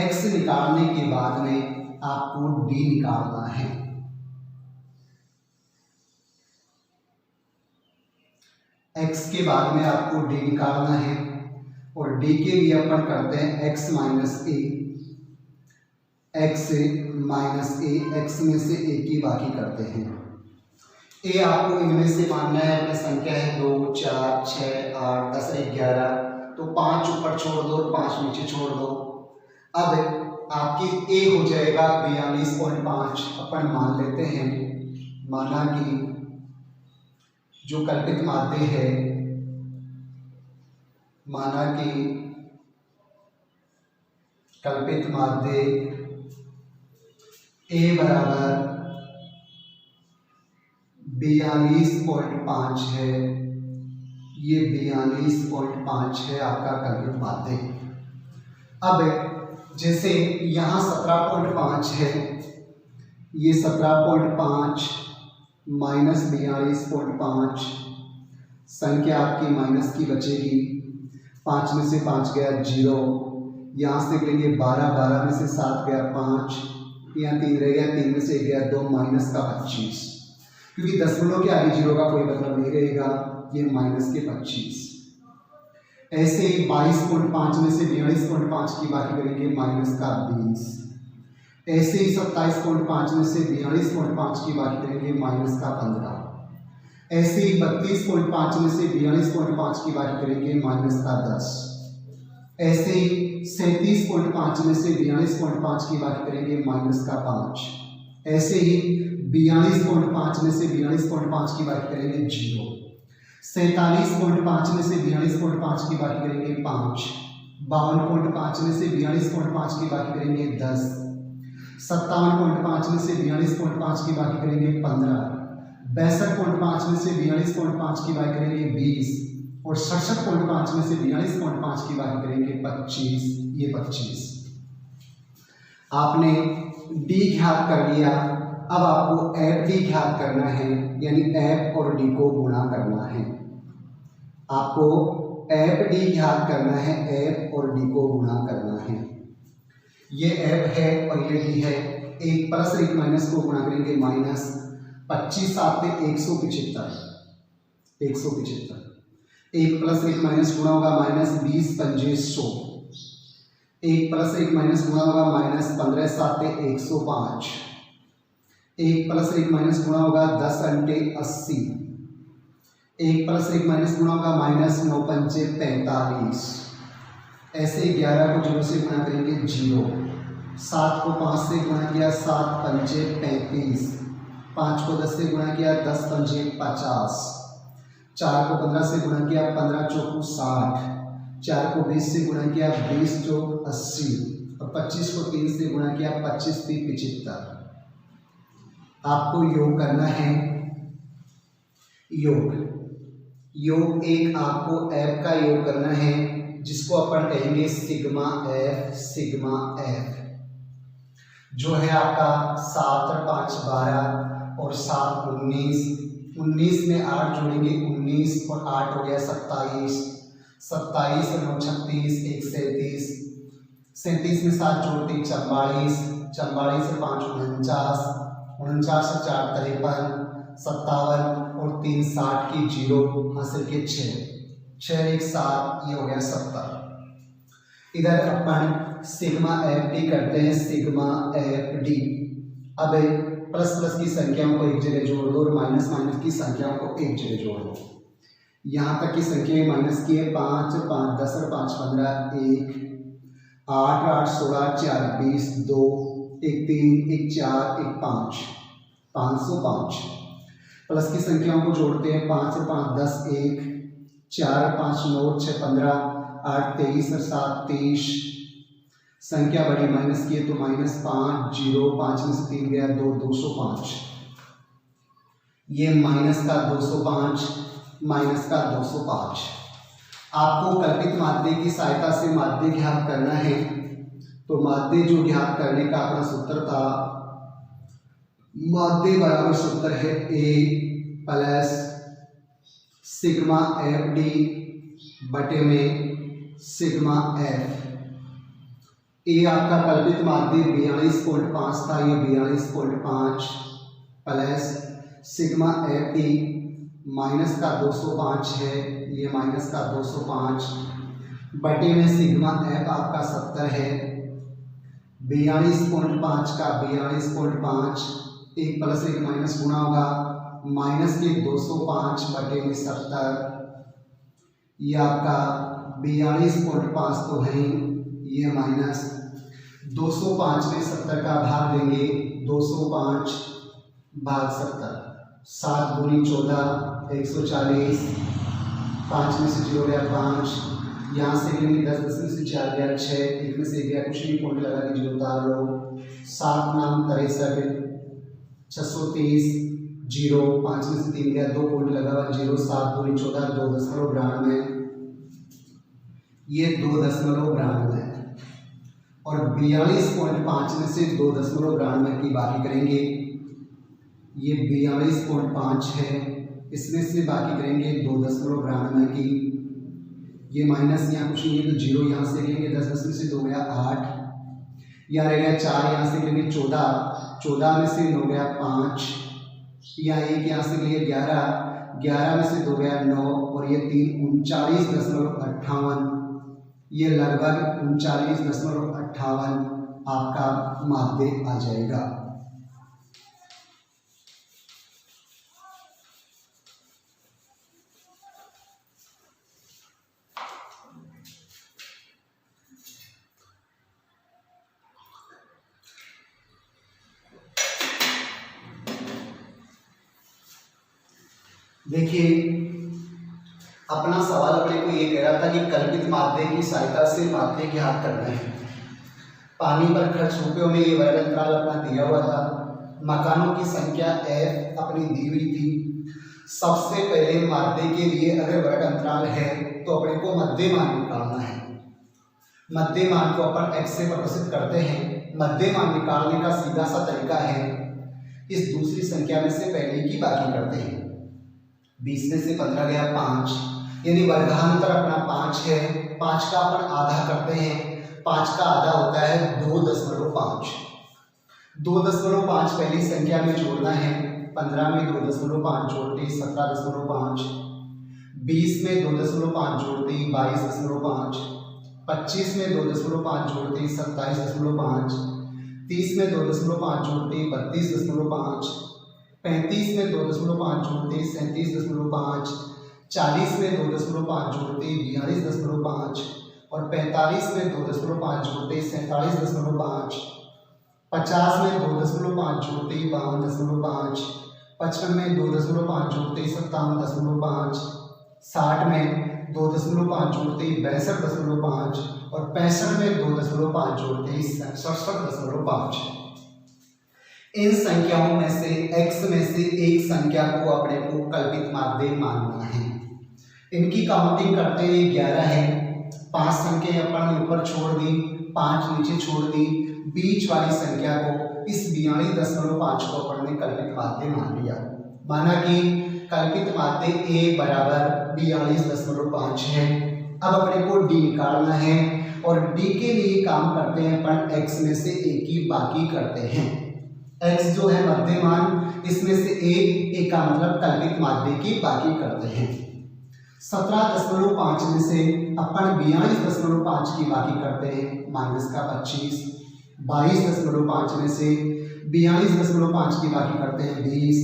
x निकालने के बाद में आपको d निकालना है। x के बाद में आपको d निकालना है, और d के लिए अपन करते हैं x minus a, x minus a, x में से a की बाकी करते हैं। a आपको इनमें से मानना है, अपनी संख्या है 2, 4, 6, 8, 10, 11, तो 5 ऊपर छोड़ दो और 5 नीचे छोड़ दो। अब आपकी a हो जाएगा 42.5। अपन मान लेते हैं, माना कि जो कल्पित माध्य है, माना कि कल्पित माध्य a बराबर 42.5 है। ये 42.5 है आपका कल्पित माध्य। अब जैसे यहाँ 17.5 है, ये 17.5 माइनस 42.5, संख्या आपकी माइनस की बचेगी। 5 में से 5 गया 0, यहाँ से लेंगे 12, 12 में से 7 गया 5, यहाँ 3 रह गया, 3 में से 1 गया 2, माइनस का 25, क्योंकि दशमलव के आगे 0 का कोई मतलब नहीं रहेगा, ये माइनस के 25। ऐसे ही 22.5 में से 42.5 की बाकी करेंगे, माइनस का 20। ऐसे ही 27.5 में से 42.5 की बाकी करेंगे, माइनस का 15। ऐसे ही 32.5 में से 42.5 की बाकी करेंगे, माइनस का 10। ऐसे ही 37.5 में से 42.5 की बाकी करेंगे, माइनस का 5। ऐसे ही 42.5 में से 42.5 की बाकी करेंगे 0। 47.5 में से 42.5 की बाकी करेंगे 5। 52.5 में से 42.5 की बाकी करेंगे 10। 57.5 में से 42.5 की बाकी करेंगे 15। 62.5 में से 42.5 की बाकी करेंगे 20 और 67.5 में से 42.5 की बाकी करेंगे 25। ये 25 आपने डी ज्ञात कर लिया। अब आपको एफ डी ज्ञात करना है, यानी एफ और डी को गुणा करना है। आपको एफ डी ज्ञात करना है, एफ और डी को गुणा करना है। ये एफ है और ये डी है। एक प्लस एक माइनस को गुणा करेंगे माइनस 25 7 175, 175। एक प्लस एक माइनस गुणा होगा माइनस 20 पंजे 100। एक प्लस एक माइनस गुणा होगा माइनस 15 7 105। एक प्लस एक माइनस गुणा होगा 10 अंटे 80। एक प्लस एक माइनस गुणा होगा माइनस 9 पंजे 45। ऐसे 11 को 0 से गुणा करेंगे 0। 7 को 5 से गुणा किया 7 पंजे 35। 5 को 10 से गुणा किया 10 पंजे 50। 4 को 15 से गुणा किया 15 चौको 60। 4 को 20 से गुणा किया 20 चौक 80। और 25 को 3 से गुणा किया 25 3 75। आपको योग करना है। योग एक आपको एफ का योग करना है, जिसको अपन कहेंगे सिग्मा एफ, जो है आपका 7 और 5 12 और 7 19। 19 में 8 जोड़ेंगे 19 और 8 हो गया 27। 27 और 9 36 1 37। 37 में 7 जोड़ते 44। 44 से 5 49। 49 से 4 53। 57 और 3 60 की 0 हासिल के 6 6 1 7, ये हो गया 70। इधर अपन सिग्मा एफ डी करते हैं, सिग्मा एफ डी। अब प्लस प्लस की संख्याओं को एक जगह जोड़ दो और माइनस माइनस की संख्याओं को एक जगह जोड़ दो। यहाँ तक की संख्या माइनस की है 5 5 10 और 5 15 1 8 8 16 4 20 2 1 3 1 4 1 5 505। प्लस की संख्याओं को जोड़ते हैं 5 और 5 10 1 4 5 9 6 15 8 23 और 7 23। संख्या बड़ी माइनस की है तो माइनस 5 0 5 में से 3 गया 2 205। ये माइनस का 205, माइनस का 205। आपको कल्पित माध्य की सहायता से माध्य ज्ञात करना है। तो माध्य जो ज्ञात करने का अपना सूत्र था, माध्य बराबर सूत्र है ए प्लस सिग्मा एफ डी बटे में सिग्मा एफ। ए आपका कल्पित माध्य 42.5 था, ये 42.5 plus sigma F D minus का 205 है, ये माइनस का 205 बटे में सिग्मा एफ आपका 70 है। 42.5 का 42.5, एक प्लस एक माइनस गुणा होगा माइनस के 205 बटे में 70। ये आपका 42.5 तो है, ये माइनस 205 में 70 का भाग देंगे 205 भाग 70। 7 दूनी 14 140। 5 में से 0 गया 5। यहाँ से लेंगे 10 10 में से 4 गया 6। 1 में से गया कुछ नहीं, पॉइंट लगा के 0 उतार लो। 7 नाम 63 630 0। 5 में से 3 गया 2 पॉइंट लगा हुआ 0। 7 दूनी 14 2.92, ये 2.92 और 42.5 में से 2.92 की बाकी करेंगे, ये 42.5 है, इसमें से बाकी करेंगे 2.92 की। ये माइनस यहाँ कुछ नहीं है तो 0 यहाँ से लेंगे 10 10 में से 2 गया 8। यहाँ रह गया 4, यहाँ से लेंगे 14 14 में से 9 गया 5। यहाँ 1 यहाँ से लिए 11 11 में से 2 गया 9 और ये 3 39.58, ये लगभग 39.58 आपका माध्य आ जाएगा। देखिए अपना सवाल अपने को ये कह रहा था कि कल्पित माध्य की सहायता से माध्य ज्ञात करना है। पानी पर खर्च रुपयों में ये वर्ग अंतराल अपना दिया हुआ था। मकानों की संख्या f अपनी दी हुई थी। सबसे पहले माध्य के लिए अगर वर्ग अंतराल है तो अपने को मध्य मान निकालना है। मध्य मान को अपन x से प्रदर्शित करते हैं। मध्य मान निकालने का सीधा सा तरीका है, इस दूसरी संख्या में से पहले की बाकी करते हैं। 20 में से 15 गया 5, यानी वर्गांतर अपना 5 है। 5 का अपन आधा करते हैं 5 का आधा होता है 2.5। 2.5 पहली संख्या में जोड़ना है। 15 में 2.5 जोड़ते 17.5, 20 में 2.5 जोड़ते 22.5, 25 में 2.5 जोड़ते 27.5, 30 में 2.5 जोड़ते 32.5, 35 में 2.5 जोड़ते 37.5, 40 में 2.5 जोड़ते 42.5 और 45 में 2.5 जोड़ते 47.5, 50 में 2.5 जोड़ते 52.5, 55 में 2.5 जोड़ते 57.5, 60 में 2.5 जोड़ते 62.5 और 65 में 2.5 जोड़ते 67.5। इन संख्याओं में से x में से एक संख्या को अपने को कल्पित माध्य मानना है। इनकी काउंटिंग करते हुए 11 है। 5 संख्या अपन ने ऊपर छोड़ दी, 5 नीचे छोड़ दी। बीच वाली संख्या को इस 42.5 को अपन ने कल्पित माध्य मान लिया। माना कि कल्पित माध्य a बराबर 42.5 है। अब अपने को d निकालना है और d के लिए काम करते हैं अपन x में से a की बाकी करते हैं। x जो है मध्यमान, इसमें से a का मतलब कल्पित माध्य की बाकी करते हैं। 17.5 में से अपन 42.5 की बाकी करते हैं, माइनस का 25। 22.5 में से 42.5 की बाकी करते हैं 20।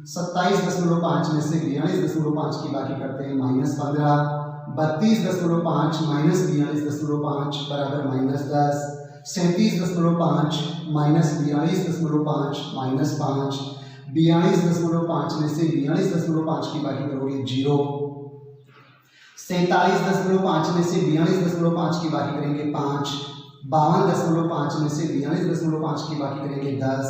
27.5 में से 42.5 की बाकी करते हैं -15। 32.5 माइनस 42.5 बराबर -10। 37.5 माइनस 42.5 -5। 42.5 में से 42.5 की बाकी करोगे 0। 47.5 में से 42.5 की बाकी करेंगे 5। 52.5 में से 42.5 की बाकी करेंगे 10।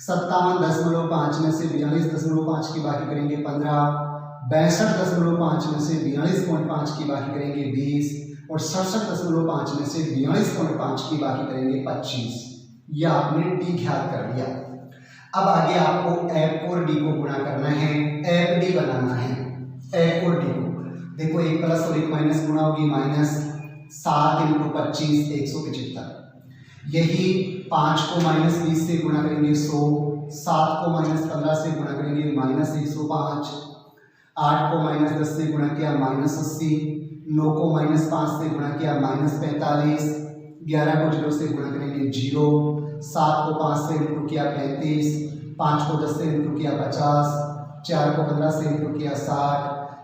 57.5 में से 42.5 की बाकी करेंगे 15। 62.5 में से 42.5 की बाकी करेंगे 20 और 67.5 में से 42.5 की बाकी करेंगे 25। यह आपने डी ज्ञात कर लिया। अब आगे आपको एफ और डी को गुणा करना है, एफ डी बनाना है। एफ और डी को देखो, एक प्लस और एक माइनस गुणा होगी माइनस 7 × 25 175। यही 5 को -20 से गुणा करेंगे 100, 7 को -15 से गुणा करेंगे -105, 8 को -10 से गुणा किया -80, 9 को -5 से गुणा किया -45, 11 को 0 से गुणा करेंगे 0, 7 को 5 से इंटू किया 35, 5 को 10 से इंटू किया 50, 4 को 15 से इंटू किया 60,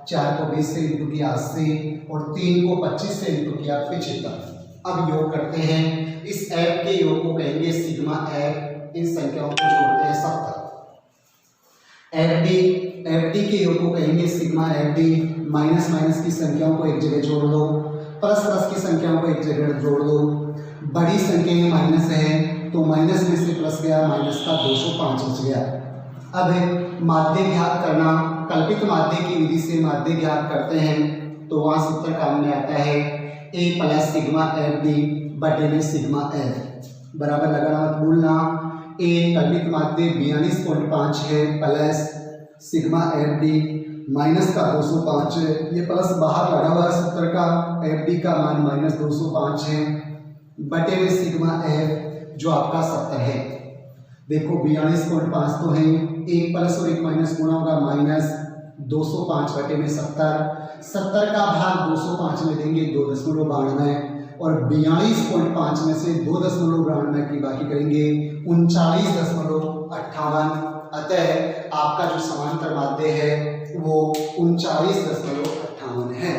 4 को 20 से इंटू किया 80 और 3 को 25 से इंटू किया 75। अब योग करते हैं। इस एफ के योग को कहेंगे सिग्मा एफ। इन संख्याओं को जोड़ते हैं 70। एफ डी के योग को कहेंगे sigma F D. Minus minus की संख्याओं को एक जगह जोड़ दो, प्लस प्लस की संख्याओं को एक जगह जोड़ दो। बड़ी संख्या में माइनस है तो माइनस में से प्लस गया, माइनस का 205 बच गया। अब माध्य ज्ञात करना, कल्पित माध्य की विधि से माध्य ज्ञात करते हैं तो वहां सूत्र काम में आता है a plus sigma F D बटे में सिग्मा एफ बराबर लगाना मत भूलना। a कल्पित माध्य 42.5 है plus sigma F D minus का 205 है। ये प्लस बाहर लगा हुआ है सूत्र का, एफ डी का मान -205 है बटे में सिग्मा एफ जो आपका 70 है। देखो 42.5 तो है, एक प्लस और एक माइनस गुणा होगा -205 बटे में 70। 70 का भाग 205 में देंगे 2.92 और 42.5 में से 2.92 की बाकी करेंगे 39.58। अतः आपका जो समांतर माध्य है वो 39.58 है।